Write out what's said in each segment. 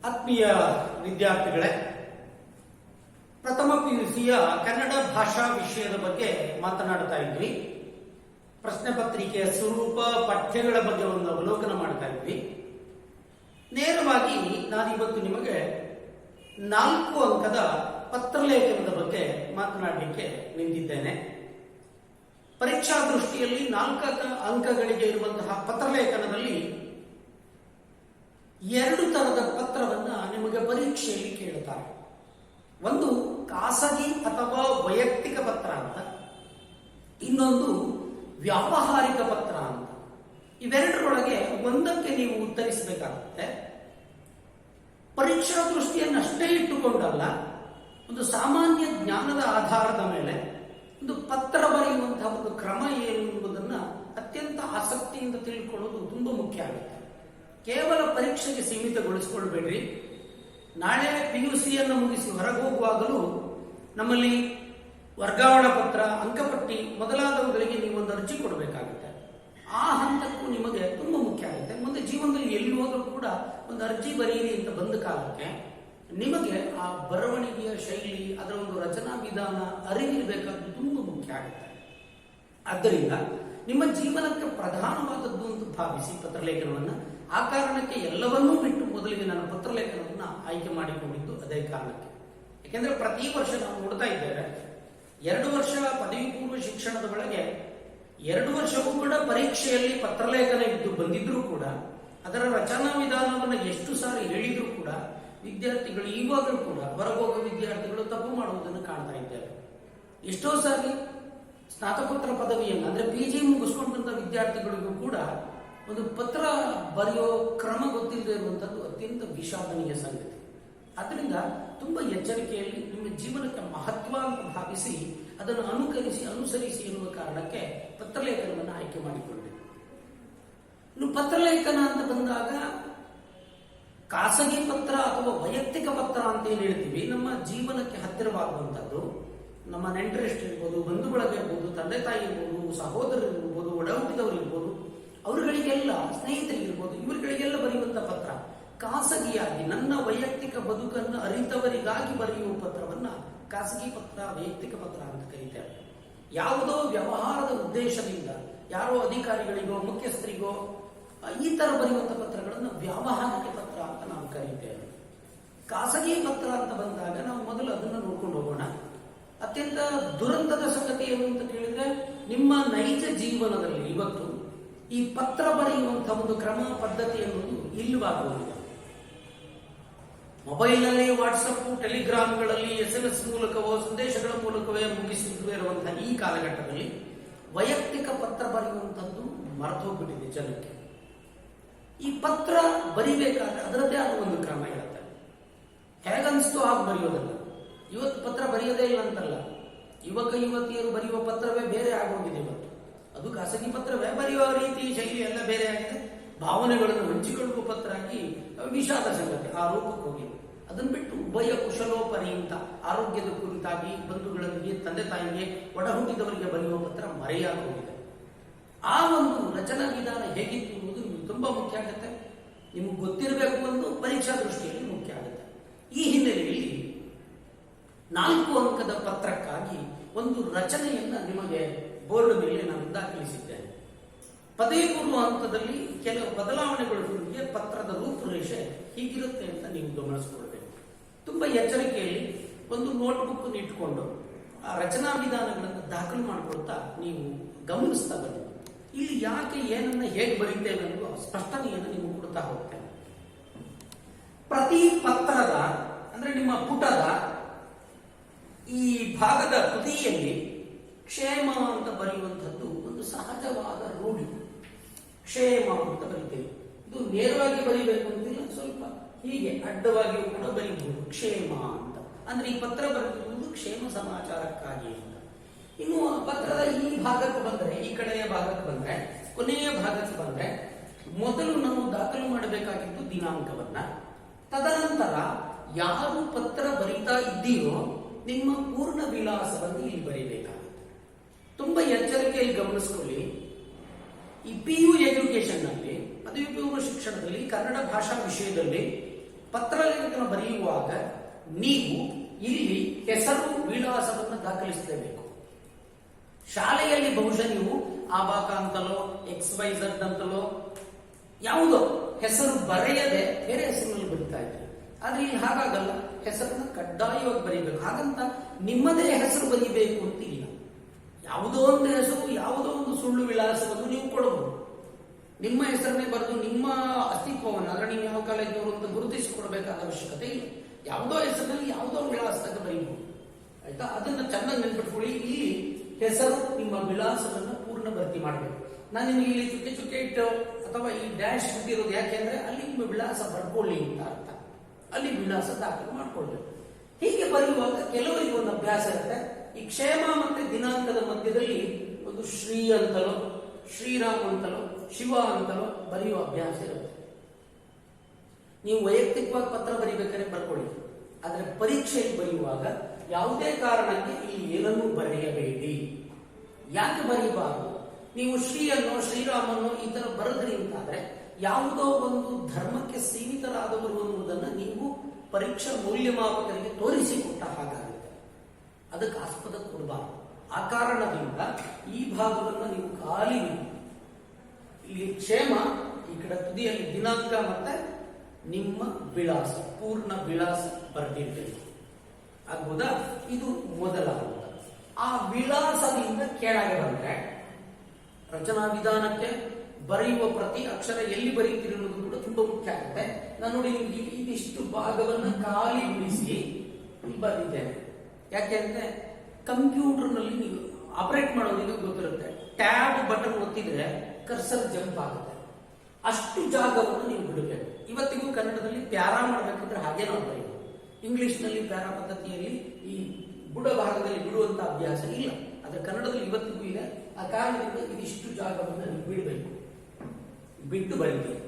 ಆತ್ಮೀಯ ವಿದ್ಯಾರ್ಥಿಗಳೇ, ಪ್ರಥಮ PUCಯ ಕನ್ನಡ ಭಾಷಾ ವಿಷಯದ ಬಗ್ಗೆ ಮಾತನಾಡ್ತಾ ಇದ್ವಿ. ಪ್ರಶ್ನೆ ಪತ್ರಿಕೆಯ ಸ್ವರೂಪ, ಪಠ್ಯಗಳ ಬಗ್ಗೆ ಒಂದು ಅವಲೋಕನ ಮಾಡ್ತಾ ಇದ್ವಿ. ನೇರವಾಗಿ ನಾನಿವತ್ತು ನಿಮಗೆ 4 ಅಂಕದ ಪತ್ರಲೇಖನದ ಬಗ್ಗೆ ಮಾತನಾಡಲಿಕ್ಕೆ ನಿಂತಿದ್ದೇನೆ. ಪರೀಕ್ಷಾ ದೃಷ್ಟಿಯಲ್ಲಿ 4 ಅಂಕಗಳಿಗೆ ಇರುವಂತಹ ಪತ್ರಲೇಖನದಲ್ಲಿ 2 ತರದ ಪತ್ರವನ್ನ ನಿಮಗೆ ಪರೀಕ್ಷೆಯಲ್ಲಿ ಕೇಳುತ್ತಾರೆ. ಒಂದು ಖಾಸಗಿ ಅಥವಾ ವೈಯಕ್ತಿಕ ಪತ್ರ ಅಂತ, ಇನ್ನೊಂದು ವ್ಯಾವಹಾರಿಕ ಪತ್ರ ಅಂತ. ಇವೆರಡರೊಳಗೆ ಒಂದಕ್ಕೆ ನೀವು ಉತ್ತರಿಸಬೇಕಾಗುತ್ತೆ. ಪರೀಕ್ಷಾ ದೃಷ್ಟಿಯನ್ನಷ್ಟೇ ಇಟ್ಟುಕೊಂಡಲ್ಲ, ಒಂದು ಸಾಮಾನ್ಯ ಜ್ಞಾನದ ಆಧಾರದ ಮೇಲೆ ಒಂದು ಪತ್ರ ಬರೆಯುವಂತಹ ಒಂದು ಕ್ರಮ ಏನು ಎಂಬುದನ್ನ ಅತ್ಯಂತ ಆಸಕ್ತಿಯಿಂದ ತಿಳ್ಕೊಳ್ಳೋದು ತುಂಬಾ ಮುಖ್ಯ ಆಗುತ್ತೆ. ಕೇವಲ ಪರೀಕ್ಷೆಗೆ ಸೀಮಿತಗೊಳಿಸಿಕೊಳ್ಬೇಡ್ರಿ. ನಾಳೆ PUCಯನ್ನು ಮುಗಿಸಿ ಹೊರಗೆ ಹೋಗುವಾಗಲೂ ನಮ್ಮಲ್ಲಿ ವರ್ಗಾವಣಾ ಪತ್ರ, ಅಂಕಪಟ್ಟಿ ಮೊದಲಾದವುಗಳಿಗೆ ನೀವು ಒಂದು ಅರ್ಜಿ ಕೊಡಬೇಕಾಗುತ್ತೆ. ಆ ಹಂತಕ್ಕೂ ನಿಮಗೆ ತುಂಬಾ ಮುಖ್ಯ ಆಗುತ್ತೆ. ಮುಂದೆ ಜೀವನದಲ್ಲಿ ಎಲ್ಲಿ ಹೋದರೂ ಕೂಡ ಒಂದು ಅರ್ಜಿ ಬರೆಯಿರಿ ಅಂತ ಬಂದ ಕಾಲಕ್ಕೆ ನಿಮಗೆ ಆ ಬರವಣಿಗೆಯ ಶೈಲಿ, ಅದರ ಒಂದು ರಚನಾ ವಿಧಾನ ಅರಿವಿರಬೇಕಾದ್ದು ತುಂಬಾ ಮುಖ್ಯ ಆಗುತ್ತೆ. ಆದ್ದರಿಂದ ನಿಮ್ಮ ಜೀವನಕ್ಕೆ ಪ್ರಧಾನವಾದದ್ದು ಅಂತ ಭಾವಿಸಿ ಪತ್ರಲೇಖನವನ್ನ, ಆ ಕಾರಣಕ್ಕೆ ಎಲ್ಲವನ್ನೂ ಬಿಟ್ಟು ಮೊದಲಿಗೆ ನಾನು ಪತ್ರಲೇಖನವನ್ನ ಆಯ್ಕೆ ಮಾಡಿಕೊಂಡಿದ್ದು ಅದೇ ಕಾರಣಕ್ಕೆ. ಯಾಕೆಂದ್ರೆ ಪ್ರತಿ ವರ್ಷ ನಾವು ನೋಡ್ತಾ ಇದ್ದೇವೆ, 2 ವರ್ಷ ಪದವಿ ಪೂರ್ವ ಶಿಕ್ಷಣದ ಒಳಗೆ 2 ವರ್ಷವೂ ಕೂಡ ಪರೀಕ್ಷೆಯಲ್ಲಿ ಪತ್ರಲೇಖನ ಇದ್ದು ಬಂದಿದ್ರೂ ಕೂಡ ಅದರ ರಚನಾ ವಿಧಾನವನ್ನು ಎಷ್ಟು ಸಾರಿ ಹೇಳಿದ್ರೂ ಕೂಡ ವಿದ್ಯಾರ್ಥಿಗಳು ಇವಾಗಲೂ ಕೂಡ ಹೊರಗೋಗ ವಿದ್ಯಾರ್ಥಿಗಳು ತಪ್ಪು ಮಾಡುವುದನ್ನು ಕಾಣ್ತಾ ಇದ್ದಾರೆ. ಎಷ್ಟೋ ಸಾರಿ ಸ್ನಾತಕೋತ್ತರ ಪದವಿಯನ್ನು ಅಂದ್ರೆ PG ಮುಗಿಸ್ಕೊಂಡಂತ ವಿದ್ಯಾರ್ಥಿಗಳಿಗೂ ಕೂಡ ಒಂದು ಪತ್ರ ಬರೆಯೋ ಕ್ರಮ ಗೊತ್ತಿಲ್ಲದೆ ಇರುವಂತದ್ದು ಅತ್ಯಂತ ವಿಷಾದನೀಯ ಸಂಗತಿ. ಆದ್ದರಿಂದ ತುಂಬಾ ಎಚ್ಚರಿಕೆಯಲ್ಲಿ ನಿಮ್ಮ ಜೀವನಕ್ಕೆ ಮಹತ್ವ ಅಂತ ಭಾವಿಸಿ ಅದನ್ನು ಅನುಸರಿಸಿ ಎನ್ನುವ ಕಾರಣಕ್ಕೆ ಪತ್ರಲೇಖನವನ್ನು ಆಯ್ಕೆ ಮಾಡಿಕೊಳ್ಳಬೇಕು. ಇನ್ನು ಪತ್ರಲೇಖನ ಅಂತ ಬಂದಾಗ ಖಾಸಗಿ ಪತ್ರ ಅಥವಾ ವೈಯಕ್ತಿಕ ಪತ್ರ ಅಂತ ಏನ್ ಹೇಳ್ತೀವಿ, ನಮ್ಮ ಜೀವನಕ್ಕೆ ಹತ್ತಿರವಾಗುವಂಥದ್ದು, ನಮ್ಮ ನೆಂಟರಿಷ್ಟಿರ್ಬೋದು, ಬಂಧು ಬಳಗ ಇರ್ಬೋದು, ತಂದೆ ತಾಯಿ ಇರ್ಬೋದು, ಸಹೋದರರು ಇರ್ಬೋದು, ಒಡ ಹುಟ್ಟಿದವರು ಇರ್ಬೋದು, ಅವರುಗಳಿಗೆಲ್ಲ, ಸ್ನೇಹಿತರಿಗಿರ್ಬೋದು, ಇವರುಗಳಿಗೆಲ್ಲ ಬರೆಯುವಂತ ಪತ್ರ. ಖಾಸಗಿಯಾಗಿ ನನ್ನ ವೈಯಕ್ತಿಕ ಬದುಕನ್ನು ಅರಿತವರಿಗಾಗಿ ಬರೆಯುವ ಪತ್ರವನ್ನ ಖಾಸಗಿ ಪತ್ರ, ವೈಯಕ್ತಿಕ ಪತ್ರ ಅಂತ ಕರೀತೇವೆ. ಯಾವುದೋ ವ್ಯವಹಾರದ ಉದ್ದೇಶದಿಂದ ಯಾರೋ ಅಧಿಕಾರಿಗಳಿಗೋ ಮುಖ್ಯಸ್ಥರಿಗೋ ಈ ತರ ಬರೆಯುವಂತ ಪತ್ರಗಳನ್ನು ವ್ಯಾವಹಾರಿಕ ಪತ್ರ ಅಂತ ನಾವು ಕರೀತೇವೆ. ಖಾಸಗಿ ಪತ್ರ ಅಂತ ಬಂದಾಗ ನಾವು ಮೊದಲು ಅದನ್ನು ನೋಡ್ಕೊಂಡು ಹೋಗೋಣ. ಅತ್ಯಂತ ದುರಂತದ ಸಂಗತಿ ಏನು ಅಂತ ಕೇಳಿದ್ರೆ, ನಿಮ್ಮ ನೈಜ ಜೀವನದಲ್ಲಿ ಇವತ್ತು ಈ ಪತ್ರ ಬರೆಯುವಂತಹ ಒಂದು ಕ್ರಮ ಪದ್ಧತಿ ಎನ್ನುವುದು ಇಲ್ಲವಾಗುವುದಿಲ್ಲ. ಮೊಬೈಲ್ನಲ್ಲಿ ವಾಟ್ಸಪ್, ಟೆಲಿಗ್ರಾಮ್ಗಳಲ್ಲಿ SMS ಮೂಲಕವೋ ಸಂದೇಶಗಳ ಮೂಲಕವೇ ಮುಗಿಸಿರುವಂತಹ ಈ ಕಾಲಘಟ್ಟದಲ್ಲಿ ವೈಯಕ್ತಿಕ ಪತ್ರ ಬರೆಯುವಂಥದ್ದು ಮರೆತೋಗ್ಬಿಟ್ಟಿದೆ ಜನಕ್ಕೆ. ಈ ಪತ್ರ ಬರಿಬೇಕಾದ್ರೆ ಅದರದ್ದೇ ಆದ ಒಂದು ಕ್ರಮ ಇರುತ್ತೆ. ಹೇಗನ್ನಿಸ್ತೋ ಆಗ ಬರೆಯೋದಲ್ಲ. ಇವತ್ತು ಪತ್ರ ಬರೆಯೋದೇ ಇಲ್ಲ ಅಂತಲ್ಲ, ಯುವತಿಯರು ಬರೆಯುವ ಪತ್ರವೇ ಬೇರೆ ಆಗೋಗಿದೆ ಇವತ್ತು. ಅದು ಖಾಸಗಿ ಪತ್ರವೇ, ಬರೆಯುವ ರೀತಿ ಶೈಲಿ ಎಲ್ಲ ಬೇರೆ ಆಗಿದೆ. ಭಾವನೆಗಳನ್ನು ಹಂಚಿಕೊಳ್ಳುವ ಪತ್ರ ಆಗಿ ವಿಷಾದ ಸಂಗತಿ ಆ ರೂಪಕ್ಕೆ ಹೋಗಿದೆ. ಅದನ್ನು ಬಿಟ್ಟು ಉಭಯ ಕುಶಲೋಪರಿ ಅಂತ ಆರೋಗ್ಯದ ಕುರಿತಾಗಿ ಬಂಧುಗಳಿಗೆ, ತಂದೆ ತಾಯಿಗೆ, ಒಡ ಹುಟ್ಟಿದವರಿಗೆ ಬರೆಯುವ ಪತ್ರ ಮರೆಯಾಗಿ ಹೋಗಿದೆ. ಆ ಒಂದು ರಚನಾ ವಿಧಾನ ಹೇಗಿತ್ತು ಅನ್ನೋದು ನಿಮ್ಗೆ ತುಂಬಾ ಮುಖ್ಯ ಆಗುತ್ತೆ. ನಿಮ್ಗೆ ಗೊತ್ತಿರಬೇಕು ಒಂದು ಪರೀಕ್ಷಾ ದೃಷ್ಟಿಯಲ್ಲಿ ಮುಖ್ಯ ಆಗುತ್ತೆ. ಈ ಹಿನ್ನೆಲೆಯಲ್ಲಿ 4 ಅಂಕದ ಪತ್ರಕ್ಕಾಗಿ ಒಂದು ರಚನೆಯನ್ನ ನಿಮಗೆ ಬೋರ್ಡ್ ಮೇಲೆ ನಾನು ದಾಖಲಿಸಿದ್ದೇನೆ. ಪದವಿ ಪೂರ್ವ ಹಂತದಲ್ಲಿ ಕೆಲವು ಬದಲಾವಣೆಗಳೊಂದಿಗೆ ಪತ್ರದ ರೂಪುರೇಷೆ ಹೀಗಿರುತ್ತೆ ಅಂತ ನೀವು ಗಮನಿಸಿಕೊಳ್ಬೇಕು. ತುಂಬಾ ಎಚ್ಚರಿಕೆಯಲ್ಲಿ ಒಂದು ನೋಟ್ಬುಕ್ ಇಟ್ಕೊಂಡು ಆ ರಚನಾ ವಿಧಾನಗಳನ್ನು ದಾಖಲು ಮಾಡಿಕೊಳ್ತಾ ನೀವು ಗಮನಿಸ್ತಾ ಬನ್ನಿ. ಇಲ್ಲಿ ಯಾಕೆ ಏನನ್ನ ಹೇಗೆ ಬರೀತೇವೆ ಅನ್ನೋ ಸ್ಪಷ್ಟನೆಯನ್ನು ನೀವು ಕೊಡ್ತಾ ಹೋಗ್ತೇನೆ. ಪ್ರತಿ ಪತ್ರದ ಅಂದ್ರೆ ನಿಮ್ಮ ಪುಟದ ಈ ಭಾಗದ ತುದಿಯಲ್ಲಿ ಕ್ಷೇಮ ಅಂತ ಬರೆಯುವಂಥದ್ದು ಒಂದು ಸಹಜವಾದ ರೂಢಿ. ಕ್ಷೇಮ ಅಂತ ಬರೀತೇವೆ. ಇದು ನೇರವಾಗಿ ಬರೀಬೇಕು ಅಂತಿಲ್ಲ, ಸ್ವಲ್ಪ ಹೀಗೆ ಅಡ್ಡವಾಗಿಯೂ ಕೂಡ ಬರೀಬಹುದು. ಕ್ಷೇಮ ಅಂತ ಅಂದ್ರೆ ಈ ಪತ್ರ ಬರೆದಿರುವುದು ಕ್ಷೇಮ ಸಮಾಚಾರಕ್ಕಾಗಿ ಅಂತ. ಇನ್ನು ಪತ್ರದ ಈ ಭಾಗಕ್ಕೆ ಬಂದ್ರೆ, ಈ ಕಡೆಯ ಭಾಗಕ್ಕೆ ಬಂದ್ರೆ, ಕೊನೆಯ ಭಾಗಕ್ಕೆ ಬಂದ್ರೆ, ಮೊದಲು ನಾವು ದಾಖಲು ಮಾಡಬೇಕಾಗಿದ್ದು ದಿನಾಂಕವನ್ನ. ತದನಂತರ ಯಾರು ಪತ್ರ ಬರೀತಾ ಇದ್ದೀರೋ ನಿಮ್ಮ ಪೂರ್ಣ ವಿಳಾಸವನ್ನು ಇಲ್ಲಿ ಬರೀಬೇಕಾಗುತ್ತೆ. ತುಂಬಾ ಎಚ್ಚರಿಕೆಯಲ್ಲಿ ಗಮನಿಸಿಕೊಳ್ಳಿ. ಈ PU ಎಜುಕೇಶನ್ ನಲ್ಲಿ, ಪದವಿ ಪೂರ್ವ ಶಿಕ್ಷಣದಲ್ಲಿ ಕನ್ನಡ ಭಾಷಾ ವಿಷಯದಲ್ಲಿ ಪತ್ರಲೇಖನ ಬರೆಯುವಾಗ ನೀವು ಇಲ್ಲಿ ಹೆಸರು ವಿಳಾಸವನ್ನು ದಾಖಲಿಸಲೇಬೇಕು. ಶಾಲೆಯಲ್ಲಿ ಬಹುಶಃ ನೀವು ಆಬಾಕ ಅಂತಲೋ XYZ ಅಂತಲೋ ಯಾವುದೋ ಹೆಸರು ಬರೆಯದೆ ಬೇರೆ ಹೆಸರಿನಲ್ಲಿ ಬರೀತಾ ಇದ್ದಾರೆ. ಆದ್ರೆ ಇಲ್ಲಿ ಹಾಗಾಗಲ್ಲ, ಹೆಸರನ್ನು ಕಡ್ಡಾಯವಾಗಿ ಬರೀಬೇಕು. ಹಾಗಂತ ನಿಮ್ಮದೇ ಹೆಸರು ಬರೀಬೇಕು ಅಂತಿಲ್ಲ. ಯಾವುದೋ ಒಂದು ಹೆಸರು, ಯಾವುದೋ ಒಂದು ಸುಳ್ಳು ವಿಳಾಸವನ್ನು ನೀವು ಕೊಡಬಹುದು. ನಿಮ್ಮ ಹೆಸರನ್ನೇ ಬರೆದು ನಿಮ್ಮ ಅಸ್ತಿತ್ವವನ್ನು, ಅಂದ್ರೆ ನೀವು ಯಾವ ಕಾಲೇಜಿನವರು ಅಂತ ಗುರುತಿಸಿಕೊಡಬೇಕಾದ ಅವಶ್ಯಕತೆ ಇಲ್ಲ. ಯಾವುದೋ ಹೆಸರಿನಲ್ಲಿ ಯಾವುದೋ ವಿಳಾಸದಾಗ ಬರೀಬಹುದು. ಆಯ್ತಾ? ಅದನ್ನ ಚೆನ್ನಾಗಿ ನೆನ್ಪಿಟ್ಕೊಳ್ಳಿ. ಇಲ್ಲಿ ಹೆಸರು, ನಿಮ್ಮ ವಿಳಾಸವನ್ನು ಪೂರ್ಣ ಭರ್ತಿ ಮಾಡಬೇಕು. ನಾನು ನಿಮಗೆ ಇಲ್ಲಿ ಚುಕ್ಕೆ ಚುಕ್ಕೆ ಇಟ್ಟು ಅಥವಾ ಈ ಡ್ಯಾಶ್ ಬಿಟ್ಟಿರೋದು ಯಾಕೆಂದ್ರೆ ಅಲ್ಲಿ ನಿಮ್ಮ ವಿಳಾಸ ಬರ್ಕೊಳ್ಳಿ ಅಂತ ಅರ್ಥ. ಅಲ್ಲಿ ವಿಳಾಸ ದಾಖಲು ಮಾಡ್ಕೊಳ್ಬೇಕು. ಹೀಗೆ ಬರೆಯುವಾಗ ಕೆಲವರಿಗೆ ಒಂದು ಅಭ್ಯಾಸ ಇರುತ್ತೆ. ಈ ಕ್ಷೇಮ ಮತ್ತೆ ದಿನಾಂಕದ ಮಧ್ಯದಲ್ಲಿ ಒಂದು ಶ್ರೀ ಅಂತಲೋ, ಶ್ರೀರಾಮ್ ಅಂತಲೋ, ಶಿವ ಅಂತಲೋ ಬರೆಯುವ ಅಭ್ಯಾಸ ಇರುತ್ತೆ. ನೀವು ವೈಯಕ್ತಿಕವಾಗಿ ಪತ್ರ ಬರೀಬೇಕಾದ್ರೆ ಬರ್ಕೊಳ್ಳಿ. ಆದ್ರೆ ಪರೀಕ್ಷೆಗೆ ಬರೆಯುವಾಗ ಯಾವುದೇ ಕಾರಣಕ್ಕೆ ಇಲ್ಲಿ ಏನನ್ನೂ ಬರೆಯಬೇಡಿ. ಯಾಕೆ ಬರೀಬಾರದು? ನೀವು ಶ್ರೀಯನ್ನು, ಶ್ರೀರಾಮನ್ನು ಈ ತರ ಬರೆದ್ರಿ ಅಂತಾದ್ರೆ ಯಾವುದೋ ಒಂದು ಧರ್ಮಕ್ಕೆ ಸೀಮಿತರಾದವರು ಅನ್ನುವುದನ್ನು ನೀವು ಪರೀಕ್ಷಾ ಮೌಲ್ಯಮಾಪಕರಿಗೆ ತೋರಿಸಿಕೊಟ್ಟ ಹಾಗಾಗುತ್ತೆ. ಅದಕ್ಕೆ ಆಸ್ಪದ ಕೊಡಬಾರದು. ಆ ಕಾರಣದಿಂದ ಈ ಭಾಗವನ್ನು ನೀವು ಖಾಲಿ ಇಲ್ಲಿ ಕ್ಷೇಮ, ಈ ಕಡೆ ತುದಿಯಲ್ಲಿ ದಿನಾಂಕ ಮತ್ತೆ ನಿಮ್ಮ ವಿಳಾಸ, ಪೂರ್ಣ ವಿಳಾಸ ಬರೆದಿರ್ಬೇಕು. ಆಗ್ಬೋದಾ? ಇದು ಮೊದಲ ಹಂತ. ಆ ವಿಳಾಸದಿಂದ ಕೆಳಗೆ ಬಂದ್ರೆ ರಚನಾ ವಿಧಾನಕ್ಕೆ ಬರೆಯುವ ಪ್ರತಿ ಅಕ್ಷರ ಎಲ್ಲಿ ಬರೀತೀರಿ ಅನ್ನೋದು ಕೂಡ ತುಂಬಾ ಮುಖ್ಯ ಆಗುತ್ತೆ. ನಾನು ನೋಡಿ ನಿಮ್ಗೆ ಇದಿಷ್ಟು ಭಾಗವನ್ನ ಖಾಲಿ ಉಳಿಸಿ ಬರೆದಿದ್ದೇನೆ. ಯಾಕೆಂದ್ರೆ ಕಂಪ್ಯೂಟರ್ನಲ್ಲಿ ನೀವು ಆಪರೇಟ್ ಮಾಡೋದಕ್ಕೆ ಗೊತ್ತಿರುತ್ತೆ. ಟ್ಯಾಬ್ ಬಟನ್ ಒತ್ತಿದ್ರೆ ಕರ್ಸರ್ ಜಂಪ್ ಆಗುತ್ತೆ. ಅಷ್ಟು ಜಾಗವನ್ನು ನೀವು ಬಿಡಬೇಕು. ಇವತ್ತಿಗೂ ಕನ್ನಡದಲ್ಲಿ ಪ್ಯಾರಾ ಮಾಡಬೇಕಂದ್ರೆ ಹಾಗೆ ನಾವು ಬರೆಯೋದು. ಇಂಗ್ಲಿಷ್ ನಲ್ಲಿ ಪ್ಯಾರಾ ಪದ್ಧತಿಯಲ್ಲಿ ಈ ಬುಡ ಭಾಗದಲ್ಲಿ ಬಿಡುವಂತ ಅಭ್ಯಾಸ ಇಲ್ಲ. ಆದ್ರೆ ಕನ್ನಡದಲ್ಲಿ ಇವತ್ತಿಗೂ ಇದೆ. ಆ ಕಾರಣದಿಂದ ಇದಿಷ್ಟು ಜಾಗವನ್ನು ನೀವು ಬಿಡಬೇಕು, ಬಿಟ್ಟು ಬರೀತೀವಿ.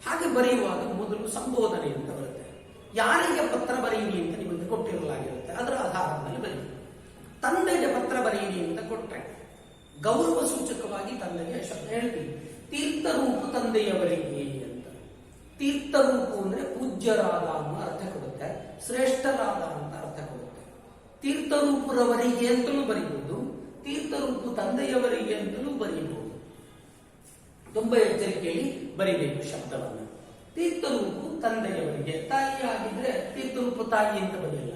ಹಾಗೆ ಬರೆಯುವಾಗ ಮೊದಲು ಸಂಬೋಧನೆ ಅಂತ ಬರುತ್ತೆ. ಯಾರಿಗೆ ಪತ್ರ ಬರೆಯಿರಿ ಅಂತ ನಿಮಗೆ ಕೊಟ್ಟಿರಲಾಗಿರುತ್ತೆ, ಅದರ ಆಧಾರದ ಮೇಲೆ ಬರೀ. ತಂದೆಗೆ ಪತ್ರ ಬರೆಯಿರಿ ಅಂತ ಕೊಟ್ಟರೆ ಗೌರವ ಸೂಚಕವಾಗಿ ತಂದೆಗೆ ಶಬ್ದ ಹೇಳ್ತೀವಿ. ತೀರ್ಥರೂಪು ತಂದೆಯವರಿಗೆ ಅಂತ. ತೀರ್ಥರೂಪು ಅಂದ್ರೆ ಪೂಜ್ಯರಾದ ಅನ್ನೋ ಅರ್ಥ ಕೊಡುತ್ತೆ, ಶ್ರೇಷ್ಠರಾದ ಅಂತ ಅರ್ಥ ಕೊಡುತ್ತೆ. ತೀರ್ಥರೂಪುರವರಿಗೆ ಅಂತಲೂ ಬರೀಬಹುದು, ತೀರ್ಥರೂಪು ತಂದೆಯವರಿಗೆ ಅಂತಲೂ ಬರೀಬಹುದು. ತುಂಬಾ ಎಚ್ಚರಿಕೆಯಲ್ಲಿ ಬರೀಬೇಕು ಶಬ್ದವನ್ನು. ತೀರ್ಥರೂಪು ತಂದೆಯವರಿಗೆ. ತಾಯಿ ಆಗಿದ್ರೆ ತೀರ್ಥರೂಪು ತಾಯಿ ಅಂತ ಬರೆಯಲ್ಲ.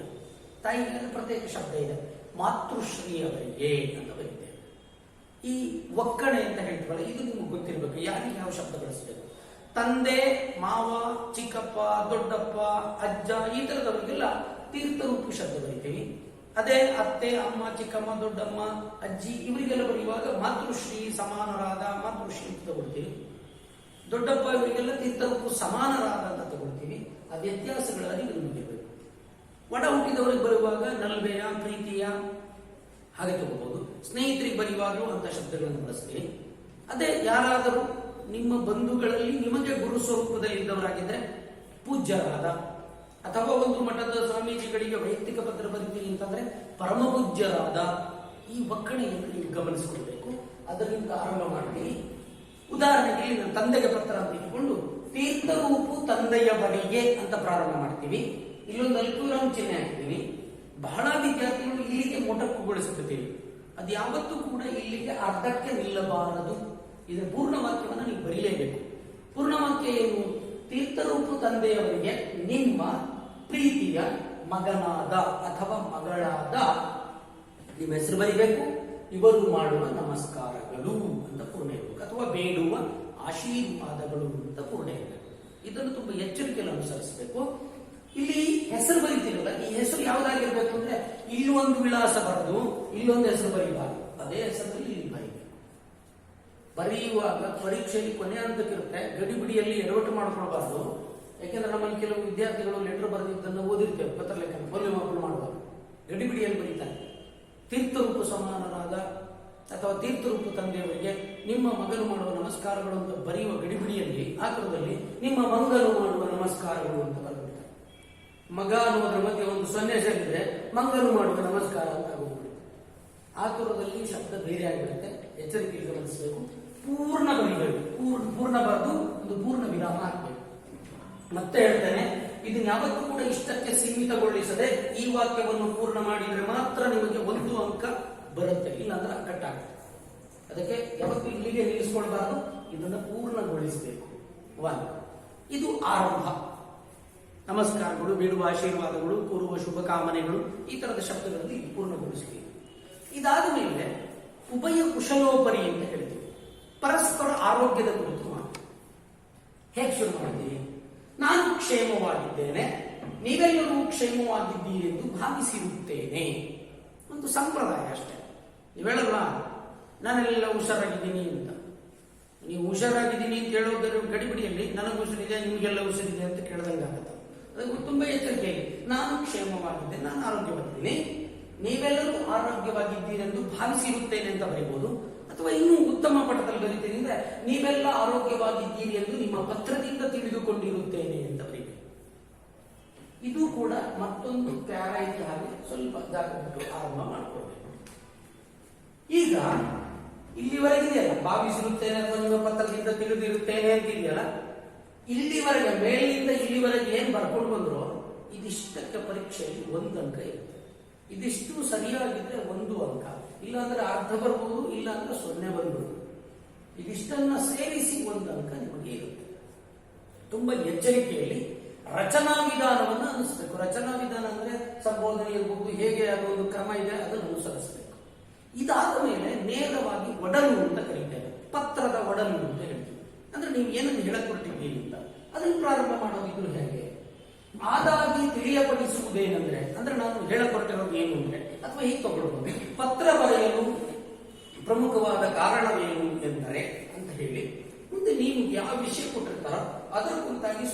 ತಾಯಿಗೆ ಪ್ರತ್ಯೇಕ ಶಬ್ದ ಇದೆ, ಮಾತೃಶ್ರೀಯವರಿಗೆ ಅಂತ ಬರೀತೇವೆ. ಈ ಒಕ್ಕಣೆ ಅಂತ ಹೇಳ್ತೀವಲ್ಲ, ಇದು ನಿಮ್ಗೆ ಗೊತ್ತಿರಬೇಕು, ಯಾರಿಗೆ ಯಾವ ಶಬ್ದ ಬಳಸಬೇಕು. ತಂದೆ, ಮಾವ, ಚಿಕ್ಕಪ್ಪ, ದೊಡ್ಡಪ್ಪ, ಅಜ್ಜ ಈ ತರದವರಿಗೆಲ್ಲ ತೀರ್ಥರೂಪು ಶಬ್ದ ಬರೀತೀವಿ. ಅದೇ ಅತ್ತೆ, ಅಮ್ಮ, ಚಿಕ್ಕಮ್ಮ, ದೊಡ್ಡಮ್ಮ, ಅಜ್ಜಿ ಇವರಿಗೆಲ್ಲ ಬರೆಯುವಾಗ ಮಾತೃಶ್ರೀ ಸಮಾನರಾದ ಮಾತೃಶ್ರೀ ಅಂತ ತಗೊಳ್ತೀವಿ. ದೊಡ್ಡಪ್ಪ ಇವರಿಗೆಲ್ಲ ತೀರ್ಥರೂಪು ಸಮಾನರಾದ ಅಂತ ತಗೊಳ್ತೀವಿ. ಆ ವ್ಯತ್ಯಾಸಗಳಲ್ಲಿ ನಿಮಗಿರಬೇಕು. ಒಡ ಹುಟ್ಟಿದವರಿಗೆ ಬರುವಾಗ ನಲ್ವೆಯ, ಪ್ರೀತಿಯ ಹಾಗೆ ತಗೋಬಹುದು. ಸ್ನೇಹಿತರಿಗೆ ಬರೆಯುವಾಗಲೂ ಅಂತ ಶಬ್ದಗಳನ್ನು ಬಳಸ್ತೀವಿ. ಅದೇ ಯಾರಾದರೂ ನಿಮ್ಮ ಬಂಧುಗಳಲ್ಲಿ ನಿಮಗೆ ಗುರು ಸ್ವರೂಪದಲ್ಲಿ ಇದ್ದವರಾಗಿದ್ರೆ ಪೂಜ್ಯರಾದ, ಅಥವಾ ಒಂದು ಮಠದ ಸ್ವಾಮೀಜಿಗಳಿಗೆ ವೈಯಕ್ತಿಕ ಪತ್ರ ಬರೀತೀನಿ ಅಂತಂದ್ರೆ ಪರಮ ಪೂಜ್ಯರಾದ. ಈ ಒಕ್ಕಣೆಯನ್ನು ನೀವು ಗಮನಿಸಿಕೊಳ್ಬೇಕು. ಅದರಿಂದ ಆರಂಭ ಮಾಡ್ತೀವಿ. ಉದಾಹರಣೆಗೆ ನನ್ನ ತಂದೆಗೆ ಪತ್ರ ಅಂತ ಇಟ್ಕೊಂಡು ತೀರ್ಥರೂಪು ತಂದೆಯವರಿಗೆ ಅಂತ ಪ್ರಾರಂಭ ಮಾಡ್ತೀವಿ. ಇಲ್ಲೊಂದು ಅಲ್ಪವಿರಾಮ ಚಿಹ್ನೆ ಹಾಕ್ತೀವಿ. ಬಹಳ ವಿದ್ಯಾರ್ಥಿಗಳು ಇಲ್ಲಿಗೆ ಮೊಟಕುಗೊಳಿಸುತ್ತೀವಿ. ಅದು ಯಾವತ್ತೂ ಕೂಡ ಇಲ್ಲಿಗೆ ಅರ್ಧಕ್ಕೆ ನಿಲ್ಲಬಾರದು. ಇದರ ಪೂರ್ಣ ವಾಕ್ಯವನ್ನು ನೀವು ಬರೀಲೇಬೇಕು. ಪೂರ್ಣ ವಾಕ್ಯ ಏನು? ತೀರ್ಥರೂಪು ತಂದೆಯವರಿಗೆ ನಿಮ್ಮ ಪ್ರೀತಿಯ ಮಗನಾದ ಅಥವಾ ಮಗಳಾದ, ನಿಮ್ಮ ಹೆಸರು ಬರೀಬೇಕು. ಇವರು ಮಾಡುವ ನಮಸ್ಕಾರಗಳು ಅಂತ ಪೂರ್ಣ ಇರಬೇಕು, ಅಥವಾ ಬೇಡುವ ಆಶೀರ್ವಾದಗಳು ಅಂತ ಪೂರ್ಣ ಇರಬೇಕು. ಇದನ್ನು ತುಂಬಾ ಎಚ್ಚರಿಕೆಯಲ್ಲಿ ಅನುಸರಿಸಬೇಕು. ಇಲ್ಲಿ ಹೆಸರು ಬರೀತಿರಲ್ಲ, ಈ ಹೆಸರು ಯಾವ್ದಾಗಿರ್ಬೇಕು ಅಂದ್ರೆ ಇಲ್ಲೊಂದು ವಿಳಾಸ ಬರೆದು ಇಲ್ಲೊಂದು ಹೆಸರು ಬರೀಬಾರ್ದು. ಅದೇ ಹೆಸರಲ್ಲಿ ಇಲ್ಲಿ ಬರೀಬೇಕು. ಬರೆಯುವಾಗ ಪರೀಕ್ಷೆಯಲ್ಲಿ ಕೊನೆ ಹಂತಕ್ಕಿರುತ್ತೆ. ಗಡಿಬಿಡಿಯಲ್ಲಿ ಎಡವಟ್ಟು ಮಾಡ್ಕೊಳ್ಬಾರ್ದು. ಯಾಕೆಂದ್ರೆ ನಮ್ಮಲ್ಲಿ ಕೆಲವು ವಿದ್ಯಾರ್ಥಿಗಳು ಲೆಟರ್ ಬರೆದಿದ್ದನ್ನು ಓದಿರ್ತೇವೆ, ಪತ್ರಲೇಖನ ಮೌಲ್ಯಮಾಪನ ಮಾಡುವಾಗ ಗಡಿಬಿಡಿಯಲ್ಲಿ ಬರೀತಾರೆ. ತೀರ್ಥರೂಪು ಸಮಾನರಾದ ಅಥವಾ ತೀರ್ಥರೂಪು ತಂದೆಯವರಿಗೆ ನಿಮ್ಮ ಮಗನು ಮಾಡುವ ನಮಸ್ಕಾರಗಳು ಅಂತ ಬರೆಯುವ ಗಡಿಬಿಡಿಯಲ್ಲಿ ಆತುರದಲ್ಲಿ ನಿಮ್ಮ ಮಂಗನು ಮಾಡುವ ನಮಸ್ಕಾರಗಳು ಅಂತ ಬರೆದಿರ್ತಾರೆ. ಮಗ ಅನ್ನೋದ್ರ ಮಧ್ಯೆ ಒಂದು ಸೊನ್ನೆ ಸೇರಿದ್ರೆ ಮಂಗನು ಮಾಡುವ ನಮಸ್ಕಾರ ಅಂತ ಆಗೋಗ್ಬಿಡುತ್ತೆ. ಆತುರದಲ್ಲಿ ಶಬ್ದ ಬೇರೆ ಆಗಿರುತ್ತೆ. ಎಚ್ಚರಿಕೆಯಲ್ಲಿ ಗಮನಿಸಬೇಕು. ಪೂರ್ಣ ಬರೀಬೇಕು. ಪೂರ್ಣ ಬರೆದು ಒಂದು ಪೂರ್ಣ ವಿರಾಮ ಹಾಕಬೇಕು. ಮತ್ತೆ ಹೇಳ್ತೇನೆ, ಇದನ್ನ ಯಾವತ್ತೂ ಕೂಡ ಇಷ್ಟಕ್ಕೆ ಸೀಮಿತಗೊಳಿಸದೆ ಈ ವಾಕ್ಯವನ್ನು ಪೂರ್ಣ ಮಾಡಿದರೆ ಮಾತ್ರ ನಿಮಗೆ 1 ಅಂಕ ಬರುತ್ತೆ, ಇಲ್ಲಾಂದ್ರೆ ಕಟ್ಟಾಗುತ್ತೆ. ಅದಕ್ಕೆ ಯಾವತ್ತೂ ಇಲ್ಲಿಗೆ ನಿಲ್ಲಿಸ್ಕೊಳ್ಬಾರ್ದು, ಇದನ್ನು ಪೂರ್ಣಗೊಳಿಸಬೇಕು. 1 ಇದು ಆರಂಭ. ನಮಸ್ಕಾರಗಳು, ಬೇಡುವ ಆಶೀರ್ವಾದಗಳು, ಕೋರುವ ಶುಭ ಕಾಮನೆಗಳು, ಈ ತರದ ಶಬ್ದಗಳಲ್ಲಿ ಪೂರ್ಣಗೊಳಿಸ್ತೀವಿ. ಇದಾದ ಮೇಲೆ ಉಭಯ ಕುಶಲೋಪರಿ ಅಂತ ಹೇಳ್ತೀವಿ. ಪರಸ್ಪರ ಆರೋಗ್ಯದ ಕುರಿತು ಮಾತು. ಹೇಗೆ ಶುರು ಮಾಡಿದ್ದೀವಿ? ನಾನು ಕ್ಷೇಮವಾಗಿದ್ದೇನೆ, ನೀವೆಲ್ಲರೂ ಕ್ಷೇಮವಾಗಿದ್ದೀರಿ ಎಂದು ಭಾವಿಸಿರುತ್ತೇನೆ. ಒಂದು ಸಂಪ್ರದಾಯ ಅಷ್ಟೇ. ನೀವೇಳಲ್ವಾ ನಾನೆಲ್ಲ ಹುಷಾರಾಗಿದ್ದೀನಿ ಅಂತ. ನೀವು ಹುಷಾರಾಗಿದ್ದೀನಿ ಅಂತ ಹೇಳೋದ್ರ ಗಡಿಬಿಡಿಯಲ್ಲಿ ನನಗೆ ಹುಷಾರಿದೆ, ನಿಮಗೆಲ್ಲ ಹುಷಾರಿದೆ ಅಂತ ಕೇಳ್ದಂಗಾಗತ್ತೆ. ಅದಕ್ಕೆ ತುಂಬಾ ಎಚ್ಚರಿಕೆ. ನಾನು ಕ್ಷೇಮವಾಗಿದ್ದೇನೆ, ನಾನು ಆರೋಗ್ಯವಾಗಿದ್ದೀನಿ, ನೀವೆಲ್ಲರೂ ಆರೋಗ್ಯವಾಗಿದ್ದೀರೆಂದು ಭಾವಿಸಿರುತ್ತೇನೆ ಅಂತ ಬರೀಬಹುದು. ಅಥವಾ ಇನ್ನೂ ಉತ್ತಮ ಪಟದಲ್ಲಿ ಬರೀತೀನಿ ಅಂದ್ರೆ ನೀವೆಲ್ಲ ಆರೋಗ್ಯವಾಗಿದ್ದೀರಿ ಎಂದು ನಿಮ್ಮ ಪತ್ರದಿಂದ ತಿಳಿದುಕೊಂಡಿರುತ್ತೇನೆ ಅಂತ ಬರೀಬೇಕು. ಇದು ಕೂಡ ಮತ್ತೊಂದು ಪ್ಯಾರ ಇದೆ, ಹಾಗೆ ಸ್ವಲ್ಪ ಜಾಗ ಬಿಟ್ಟು ಆರಂಭ ಮಾಡಿಕೊಳ್ಬೇಕು. ಈಗ ಇಲ್ಲಿವರೆಗೆ ಇದೆಯಲ್ಲ, ಭಾವಿಸಿರುತ್ತೇನೆ ಅಥವಾ ನಿಮ್ಮ ಪತ್ರದಿಂದ ತಿಳಿದಿರುತ್ತೇನೆ ಅಂತ ಇದೆಯಲ್ಲ, ಇಲ್ಲಿವರೆಗೆ ಮೇಲಿಂದ ಇಲ್ಲಿವರೆಗೆ ಏನ್ ಬರ್ಕೊಂಡು ಬಂದ್ರು ಇದಿಷ್ಟಕ್ಕೆ ಪರೀಕ್ಷೆಯಲ್ಲಿ 1 ಅಂಕ ಇರುತ್ತೆ. ಇದಿಷ್ಟು ಸರಿಯಾಗಿದ್ರೆ 1 ಅಂಕ, ಇಲ್ಲಾಂದ್ರೆ ಅರ್ಧ ಬರ್ಬೋದು, ಇಲ್ಲಾಂದ್ರೆ 0 ಬಂದ್ಬಿಡುದು. ಇದಿಷ್ಟನ್ನ ಸೇರಿಸಿ 1 ಅಂಕ ನಿಮಗೆ ಇರುತ್ತೆ. ತುಂಬಾ ಎಚ್ಚರಿಕೆಯಲ್ಲಿ ರಚನಾ ವಿಧಾನವನ್ನು ಅನುಸರಿಸಬೇಕು. ರಚನಾ ವಿಧಾನ ಅಂದ್ರೆ ಸಂಬೋಧನೆ ಇರಬಹುದು, ಹೇಗೆ ಅದೊಂದು ಕ್ರಮ ಇದೆ ಅದನ್ನು ಅನುಸರಿಸಬೇಕು. ಇದಾದ ಮೇಲೆ ನೇರವಾಗಿ ಒಡಲು ಅಂತ ಕರೀತೇವೆ. ಪತ್ರದ ಒಡಲು ಅಂತ ಹೇಳ್ತೀವಿ. ಅಂದ್ರೆ ನೀವು ಏನನ್ನು ಹೇಳಕೊಟ್ಟಿದ್ದೀರಿ ಅಂತ ಅದನ್ನು ಪ್ರಾರಂಭ ಮಾಡೋದಿದ್ರು ಹೇಗೆ? ಆದಾಗಿ ತಿಳಿಯಪಡಿಸುವುದೇನೆಂದ್ರೆ, ಅಂದ್ರೆ ನಾನು ಹೇಳಕೊಟ್ಟಿರೋದು ಏನು ಅಂದ್ರೆ, ಅಥವಾ ಹೀಗೆ ತಗೊಳ್ಬಹುದು, ಪತ್ರ ಬರೆಯಲು ಪ್ರಮುಖವಾದ ಕಾರಣವೇನು ಎಂದರೆ ಅಂತ ಹೇಳಿ ಮುಂದೆ ನೀವು ಯಾವ ವಿಷಯ ಕೊಟ್ಟಿರ್ತಾರೋ ಅದರ ಕುರಿತಾಗಿ